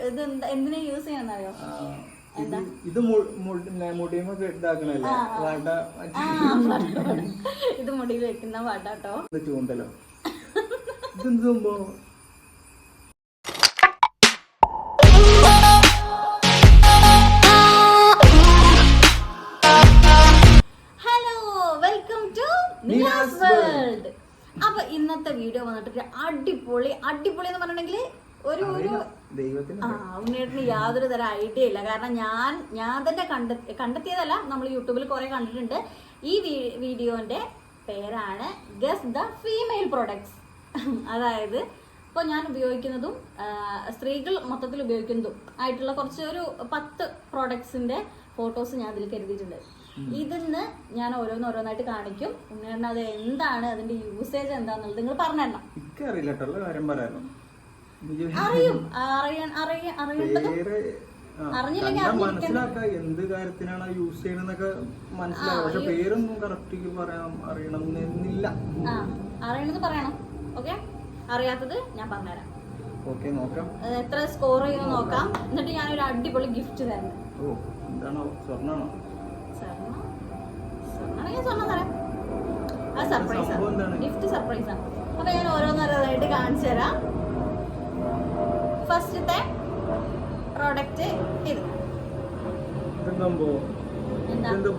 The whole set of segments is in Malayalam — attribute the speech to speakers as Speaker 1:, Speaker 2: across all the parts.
Speaker 1: ഇത് എന്തിനാ യൂസ് ചെയ്യാന്നറിയോ?
Speaker 2: ഇത് മുടിയുമൊക്കെ ഇതാക്കണല്ലേ വാട്ട.
Speaker 1: ഇത് മുടിയിൽ വെക്കുന്ന വാട്ടാട്ടോ.
Speaker 2: ചൂണ്ടല്ലോ ഇതെന്ത് സംഭവം?
Speaker 1: അപ്പൊ ഇന്നത്തെ വീഡിയോ വന്നിട്ട് അടിപൊളി എന്ന് പറഞ്ഞിട്ടുണ്ടെങ്കിൽ ഒരു ഉണ്ണേട്ടിന് യാതൊരു തരം ഐഡിയ ഇല്ല. കാരണം ഞാൻ തന്നെ കണ്ടെത്തിയതല്ല, നമ്മൾ യൂട്യൂബിൽ കുറെ കണ്ടിട്ടുണ്ട്. ഈ വീഡിയോന്റെ പേരാണ് ഗസ് ദ ഫീമെയിൽ പ്രൊഡക്ട്സ്. അതായത് ഇപ്പോൾ ഞാൻ ഉപയോഗിക്കുന്നതും സ്ത്രീകൾ മൊത്തത്തിൽ ഉപയോഗിക്കുന്നതും ആയിട്ടുള്ള ഒരു 10 പ്രോഡക്ട്സിന്റെ ഫോട്ടോസ് ഞാൻ അതിൽ കരുതിയിട്ടുണ്ട്. ഇതിന്ന് ഞാൻ ഓരോന്നായിട്ട് കാണിക്കും. ഉണ്ണേണ്ണ അത് എന്താണ്, അതിന്റെ യൂസേജ് എന്താന്നുള്ളത് നിങ്ങൾ പറഞ്ഞുതരണം.
Speaker 2: എന്ത് കാര്യത്തിനാണ് യൂസ് ചെയ്യണമെന്നൊക്കെ മനസ്സിലാവും. പക്ഷെ പേരൊന്നും കറക്റ്റ് അറിയണമെന്നില്ല.
Speaker 1: അറിയണത് പറയണം. ഓക്കെ, അറിയാത്തത് ഞാൻ പറഞ്ഞുതരാം.
Speaker 2: ഓക്കെ, നോക്കാം
Speaker 1: എത്ര സ്കോർ ചെയ്യുന്നു നോക്കാം. എന്നിട്ട് ഞാനൊരു അടിപൊളി ഗിഫ്റ്റ് തരാം.
Speaker 2: ഓ, എന്താണോ? സ്വർണ്ണാണോ?
Speaker 1: സ്വർണ്ണം തരാം. അത് സർപ്രൈസ് ആണ്, ഗിഫ്റ്റ് സർപ്രൈസ് ആണ്. അപ്പൊ ഞാൻ ഓരോന്നോരോന്നായിട്ട് കാണിച്ചു തരാം. ഫസ്റ്റത്തെ പ്രോഡക്റ്റ് ഇത്.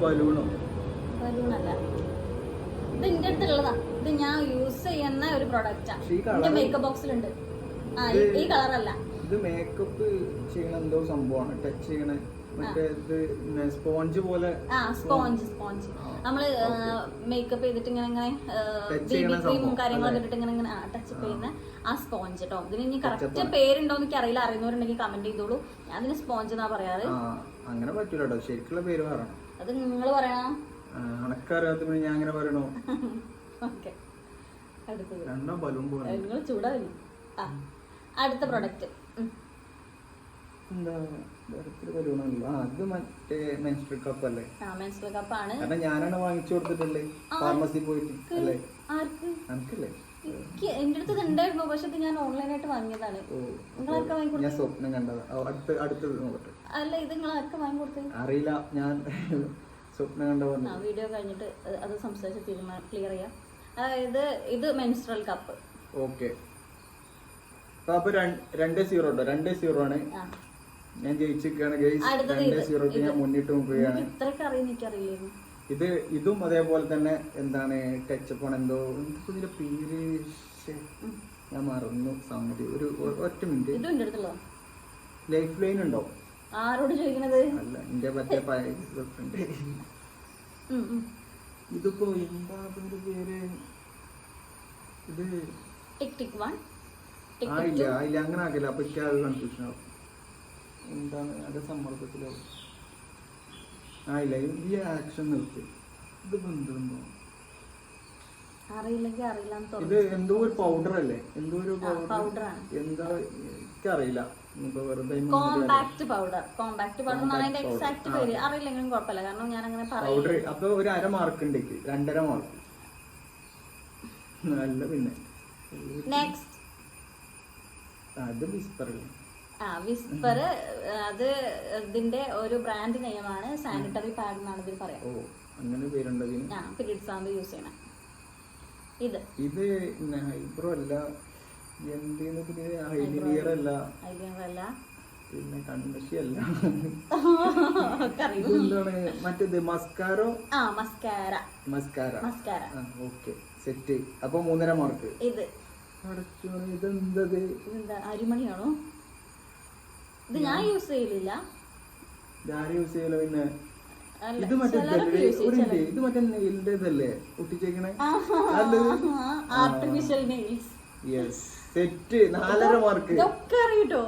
Speaker 1: ബലൂണല്ല, ഇത് എന്റെ അടുത്തുള്ളതാ. ഇത് ഞാൻ യൂസ് ചെയ്യുന്ന ഒരു പ്രോഡക്റ്റാ. എന്റെ മേക്കപ്പ് ബോക്സിലുണ്ട്. ഈ കളറല്ല,
Speaker 2: ഇത് മേക്കപ്പ് ചെയ്യണ എന്തോ സംഭവമാണ്. ടച്ച് ചെയ്യണ സ്പോഞ്ച് പോലെ.
Speaker 1: സ്പോഞ്ച് നമ്മള് മേക്കപ്പ് ചെയ്തിട്ട് ഇങ്ങനെ ബേബി ക്രീമും കാര്യങ്ങളൊക്കെ ഇട്ടിട്ട് ഇങ്ങനെ ടച്ചപ്പ് ചെയ്യുന്ന ആ സ്പോഞ്ച് കേട്ടോ. ഇതിന് ഇനി കറക്റ്റ് പേരുണ്ടോന്ന് എനിക്ക് അറിയില്ല. അറിയുന്നവരുണ്ടെങ്കിൽ കമന്റ് ചെയ്തോളൂ. ഞാൻ അതിന് സ്പോഞ്ച് എന്നാ പറയാറ്.
Speaker 2: അങ്ങനെ പറ്റൂലോ, ശരിക്കുള്ള പേര് പറയണം.
Speaker 1: അത് നിങ്ങൾ പറയണം.
Speaker 2: അനക്കറിയാത്ത ഞാൻ അങ്ങനെ പറയണോ?
Speaker 1: ഓക്കെ, അടുത്തത്
Speaker 2: നിങ്ങൾ
Speaker 1: ചൂടാവില്ല. അടുത്ത പ്രൊഡക്റ്റ്
Speaker 2: മെൻസ്ട്രൽ കപ്പ് അല്ലേ?
Speaker 1: മെൻസ്ട്രൽ കപ്പ് ആണ്.
Speaker 2: കാരണം ഞാനാണ് വാങ്ങിച്ചു കൊടുത്തിട്ടുള്ളത് ഫാർമസി പോയിട്ട് അല്ലേ? എനിക്കല്ലേ?
Speaker 1: എന്റെ അടുത്ത് ഉണ്ടായിരുന്നു, പക്ഷെ ഞാൻ ഓൺലൈനായിട്ട് വാങ്ങിയതാണ്.
Speaker 2: ഞാൻ സ്വപ്നം കണ്ടത്. അടുത്തത് നോക്കട്ടെ.
Speaker 1: അല്ല, ഇത് നിങ്ങൾ ആർക്കും വാങ്ങി കൊടുത്തത്
Speaker 2: അറിയില്ല. ഞാൻ സ്വപ്നം കണ്ട
Speaker 1: വീഡിയോ കഴിഞ്ഞിട്ട് അത് സംസാരിച്ച് തീരുമാനം ക്ലിയർ ചെയ്യാം. അതായത് ഇത് മെൻസ്ട്രൽ കപ്പ്.
Speaker 2: ഓക്കെ, അപ്പൊ 2-0 ആണ്. ഞാൻ ജയിച്ചിരിക്കുകയാണ്. ഞാൻ മുന്നിട്ട് നോക്കുകയാണ്. ഇതും അതേപോലെ തന്നെ എന്താണ് ടച്ചപ്പ് ആണ്. എന്തോ ഇതിന്റെ പേര് ഞാൻ മറന്നു. സംഗതി ഒരു ഒറ്റ മിനിറ്റ്. ലൈഫ് ലൈൻ ഉണ്ടോ?
Speaker 1: ആരോട് ചോദിക്കണത്?
Speaker 2: അല്ല, എന്റെ മറ്റേ ഇതിപ്പോ എന്താ പേര്? ഇത് ആയില്ല അങ്ങനെ ആക്കില്ല. അപ്പൊ എനിക്ക് അത് കൺഫ്യൂഷൻ ആവും. എന്താണ് അത്? സമ്മർദ്ദത്തിലോ ആയില്ല. ഈ ആക്ഷൻ നിർത്തി. ഇത് ബന്ധുണ്ടോ? ഇത് എന്തോ ഒരു പൗഡർ അല്ലേ? എന്തോ ഒരു പൗഡർ. എന്താ എനിക്കറിയില്ല.
Speaker 1: കോമ്പാക്ട് പൗഡർ എക്സാക്ട് പേര് അറിയില്ലെങ്കിലും കുഴപ്പമില്ല. കാരണം ഞാൻ അങ്ങനെ
Speaker 2: പൗഡർ. അപ്പൊ ഒരു 1/2 മാർക്ക് ഉണ്ട്. 2.5 മാർക്ക്. നല്ല. പിന്നെ
Speaker 1: നെക്സ്റ്റ്
Speaker 2: അത് വിസ്പർ.
Speaker 1: വിസ്പർ അത് ഇതിന്റെ ഒരു ബ്രാൻഡ് നെയിമാണ്. സാനിറ്ററി പാഡ് എന്നാണ് ഇതിൽ പറയാം.
Speaker 2: ഓ, അങ്ങനെ പേരുണ്ട്.
Speaker 1: പീരിയഡ്സ് ആകുമ്പോൾ യൂസ് ചെയ്യണം. ഇത്
Speaker 2: ഹൈബ്രോ അല്ല, ഹൈലിയർ അല്ല, പിന്നെ കൺമഷി അല്ല. എന്താണ് മറ്റേത്? മസ്കാരോ? മസ്കാര. Okay, set. അപ്പൊ 3.5 മാർക്ക്.
Speaker 1: ഇത്
Speaker 2: ഇതെന്തത്?
Speaker 1: അരിമണിയാണോ? ഇത് ഞാൻ യൂസ് ചെയ്യലില്ല.
Speaker 2: പിന്നെ ഇത് മറ്റേ ഇത് മറ്റേ നെയിലിന്റേതല്ലേ ഒട്ടിച്ചേക്കണേ?
Speaker 1: Artificial nails.
Speaker 2: Yes, set. 4.5 mark.
Speaker 1: ഇതൊക്കെ അറിയട്ടോ.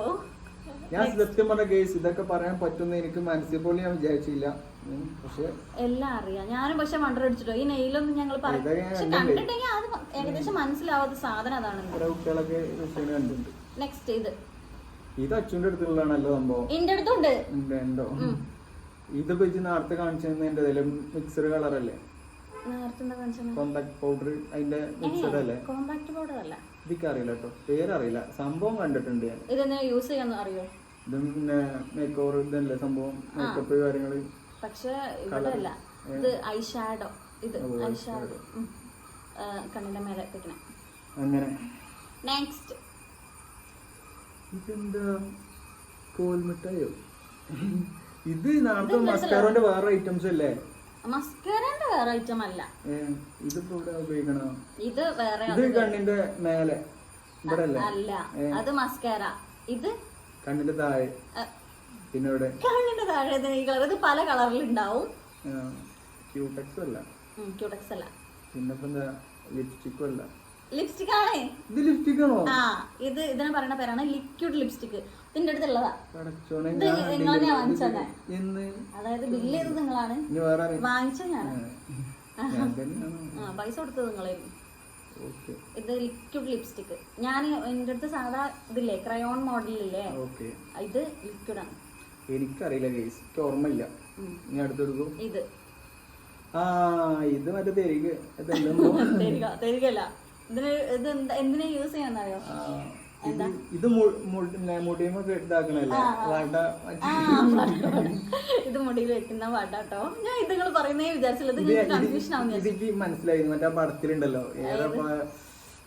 Speaker 2: ഞാൻ സത്യം പറഞ്ഞ കേസ് ഇതൊക്കെ പറയാൻ പറ്റുന്ന എനിക്ക് മനസ്സിൽ പോലും ഞാൻ വിചാരിച്ചില്ല. പക്ഷെ
Speaker 1: എല്ലാം അറിയാം. ഞാനും പക്ഷെ വണ്ടർ അടിച്ചിട്ടോ. ഈ നെയിലൊന്നും ഞങ്ങൾ കണ്ടിട്ടുണ്ടെങ്കിൽ അത് ഏകദേശം മനസ്സിലാവാത്ത സാധനം അതാണ്. നെക്സ്റ്റ്
Speaker 2: ഇത് അച്ഛൻ്റെ അടുത്തുള്ളതാണല്ലോ സംഭവം.
Speaker 1: എന്റെ അടുത്തുണ്ട്.
Speaker 2: ഉണ്ടോ? ഇതിപ്പോ നേരത്തെ കാണിച്ചതിന്റെ മിക്സർ കളർ അല്ലേ? കോമ്പാക്ട് പൗഡർ അതിന്റെ മിക്സർ അല്ലേ?
Speaker 1: കോമ്പാക്ട് പൗഡർ അല്ല.
Speaker 2: ഇതൊക്കെ അറിയില്ല കേട്ടോ, പേരറിയില്ല. സംഭവം കണ്ടിട്ടുണ്ട് ഞാൻ.
Speaker 1: ഇതെന്താ യൂസ് ചെയ്യാന്ന് അറിയോ?
Speaker 2: ഇത് പിന്നെ മേക്ക് ഓവർ ഇതല്ലേ സംഭവം, മേക്കപ്പ് കാര്യങ്ങള്.
Speaker 1: പക്ഷെ ഇവിടെ അല്ല, ഇത് ഐ ഷാഡോ. ഇത് ഐ ഷാഡോ കണ്ണിന്റെ മേലെ വെക്കണം.
Speaker 2: അങ്ങനെ
Speaker 1: നെക്സ്റ്റ്
Speaker 2: ഇതെന്താ കോൽമിട്ടായോ? ഇത് നാളത്തെ മസ്കാരോന്റെ വേറെ ഐറ്റംസ് അല്ലേ?
Speaker 1: മസ്കാരന്റെ വേറെ ഐറ്റം അല്ല.
Speaker 2: ഇതിപ്പോ ഇവിടെ ഉപയോഗിക്കണോ?
Speaker 1: ഇത് വേറെ.
Speaker 2: ഇത് കണ്ണിന്റെ മേലെ ഇവിടെ
Speaker 1: അല്ല, അത് മസ്കാര. ഇത്
Speaker 2: കണ്ണിന്റെ താഴെ. പിന്നെ ഇവിടെ
Speaker 1: കണ്ണിന്റെ താഴെ ഇത് പല കളറിൽ ഉണ്ടാവും.
Speaker 2: ക്യൂടെക്സ് അല്ല.
Speaker 1: ക്യൂടെക്സ് അല്ല.
Speaker 2: പിന്നെ എന്താ ലിപ്സ്റ്റിക്കും അല്ല.
Speaker 1: ലിപ്സ്റ്റിക് ആണേ.
Speaker 2: ഇത് ലിപ്സ്റ്റിക് ആണോ?
Speaker 1: ആ, ഇത് ഇതിനെ പറയുന്ന പേരാണ് ലിക്വിഡ് ലിപ്സ്റ്റിക്. ഇതിന്റെ അടുത്തുള്ളതാ.
Speaker 2: ഇത്
Speaker 1: നിങ്ങളെന്നെ വാങ്ങിച്ചതന്നെ. അതായത് ബില്ല് ചെയ്തത് നിങ്ങളാണ്, വാങ്ങിച്ചത് ഞാനാണ്. പൈസ കൊടുത്തത് നിങ്ങളായിരുന്നു. ഇത് ലിക്വിഡ് ലിപ്സ്റ്റിക്. ഞാൻ എന്റെ അടുത്ത് സാധാ ഇതില്ലേ ക്രയോൺ മോഡലില്ലേ, ഇത് ലിക്വിഡ് ആണ്.
Speaker 2: എനിക്കറിയില്ല, ഓർമ്മയില്ല. ഞാൻ അടുത്തെടുക്കും.
Speaker 1: ഇത്
Speaker 2: ഇത് മറ്റേ തെരിക
Speaker 1: തെരികല്ല. ഇതിന് ഇത് എന്തിനാ യൂസ് ചെയ്യാന്നറിയോ?
Speaker 2: ഇത് മുടിയുമൊക്കെ ഇതാക്കണല്ലേ വട.
Speaker 1: ഇത് മുടിയിൽ വെക്കുന്ന വട കേട്ടോ. ഞാൻ ഇത് നിങ്ങൾ പറയുന്നേ വിചാരിച്ചില്ല. ഇത് കൺഫ്യൂഷൻ ആവുന്ന
Speaker 2: എനിക്ക് മനസ്സിലായി. മറ്റേ പടത്തിലുണ്ടല്ലോ,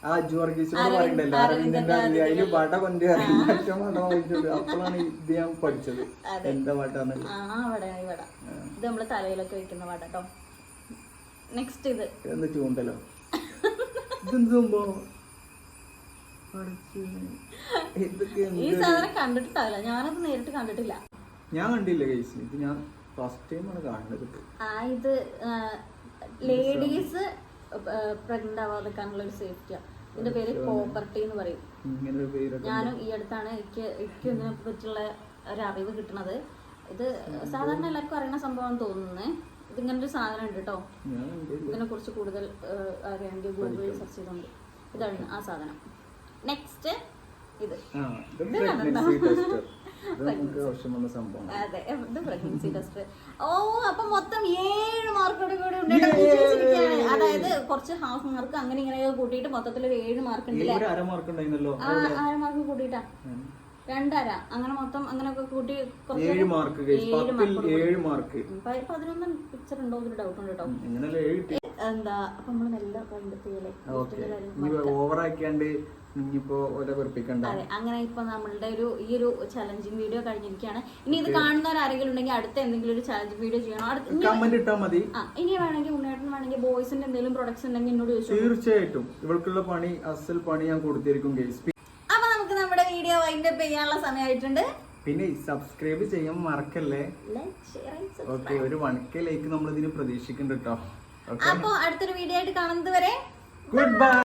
Speaker 2: ആ അജു വർഗീസിനോട് പറയണ്ടല്ലോ, അരവിന്ദന്റെ അതില് വട കൊണ്ടുവരാൻ മറ്റേ വട വാങ്ങിച്ചു. അപ്പോഴാണ് ഇത് ഞാൻ പഠിച്ചത് എന്താ വട.
Speaker 1: വട ഇത് നമ്മള് തലയിലൊക്കെ വെക്കുന്ന വട കേട്ടോ. നെക്സ്റ്റ് ഇത്
Speaker 2: എന്താ ചൂണ്ടലോ? ഇതെന്ത് സംഭവം?
Speaker 1: ഈ സാധനം കണ്ടിട്ടില്ല, ഞാനത് നേരിട്ട് കണ്ടിട്ടില്ല.
Speaker 2: ഞാൻ കണ്ടില്ല ഗൈസ്, ഇത് ഞാൻ ഫസ്റ്റ് ടൈം ആണ് കാണുന്നത്.
Speaker 1: ഇത് ലേഡീസ് പ്രഗ്നന്റ് ആവാതിരിക്കാനുള്ള ഒരു സേഫ്റ്റിയാണ്. ഇതിന്റെ പേര് കോപ്പർട്ടി എന്ന് പറയും. ഞാനും ഈ അടുത്താണ് എനിക്ക് ഇതിനെ പറ്റിയുള്ള ഒരു അറിവ് കിട്ടണത്. ഇത് സാധാരണ എല്ലാവർക്കും അറിയുന്ന സംഭവം തോന്നുന്നേ. ഇതിങ്ങനെ ഒരു സാധനം ഉണ്ട് കേട്ടോ. ഇതിനെ കുറിച്ച് കൂടുതൽ അറിയാമെങ്കിൽ ഗൂഗിളിൽ സെർച്ച് ചെയ്തോണ്ട് ഇതാണ് ആ സാധനം. നെക്സ്റ്റ് ഇത് അതെ, ഇത് പ്രഗ്നൻസി ടെസ്റ്റ്. ഓ, അപ്പൊ മൊത്തം 7 മാർക്കോട് കൂടി ഉണ്ട്. അതായത് കുറച്ച് ഹാഫ് മാർക്ക് അങ്ങനെ ഇങ്ങനെ കൂട്ടിയിട്ട് മൊത്തത്തിൽ 7 മാർക്ക് ഉണ്ടല്ലേ?
Speaker 2: 1/2
Speaker 1: മാർക്ക് കൂട്ടിയിട്ടാ 2.5 അങ്ങനെ മൊത്തം അങ്ങനെയൊക്കെ കൂട്ടി
Speaker 2: 7 മാർക്ക്.
Speaker 1: 11 പിക്ചർ ഉണ്ടോ എന്നൊരു ഡൗട്ട് ഉണ്ട് കേട്ടോ. എന്താ അപ്പൊ നമ്മള് മെല്ലെ
Speaker 2: ഓവറാക്കിയാണ്ട് ഇനിയിപ്പോ
Speaker 1: അതെ. അങ്ങനെ ഇപ്പൊ നമ്മളുടെ ഈ ഒരു ചലഞ്ചിങ് വീഡിയോ കഴിഞ്ഞിരിക്കുകയാണ്. ഇനി ഇത് കാണുന്നവരാരെങ്കിലും ഉണ്ടെങ്കിൽ അടുത്ത എന്തെങ്കിലും ഒരു ചലഞ്ച് വീഡിയോ ചെയ്യണം,
Speaker 2: കമന്റ് ഇട്ടാ മതി.
Speaker 1: ഇനി വേണമെങ്കിൽ ഉണ്ണേട്ടൻ വേണമെങ്കിൽ ബോയ്സിന്റെ എന്തെങ്കിലും പ്രൊഡക്ട്സ് ഉണ്ടെങ്കിൽ എന്നോട് ചോദിച്ചു.
Speaker 2: തീർച്ചയായിട്ടും ഇവൾക്കുള്ള പണി, അസൽ പണി ഞാൻ കൊടുത്തിരിക്കും.
Speaker 1: അപ്പൊ നമുക്ക് നമ്മുടെ വീഡിയോ വൈൻഡപ്പ് ചെയ്യാനുള്ള സമയമായിട്ടുണ്ട്.
Speaker 2: പിന്നെ സബ്സ്ക്രൈബ് ചെയ്യാൻ മറക്കല്ലേ. ഓക്കെ, ഒരു 1K ലൈക്ക് നമ്മൾ ഇതിന് പ്രതീക്ഷിക്കുന്നുണ്ട് കേട്ടോ.
Speaker 1: അപ്പൊ അടുത്തൊരു വീഡിയോ ആയിട്ട് കാണുന്നത് വരെ
Speaker 2: ഗുഡ് ബൈ.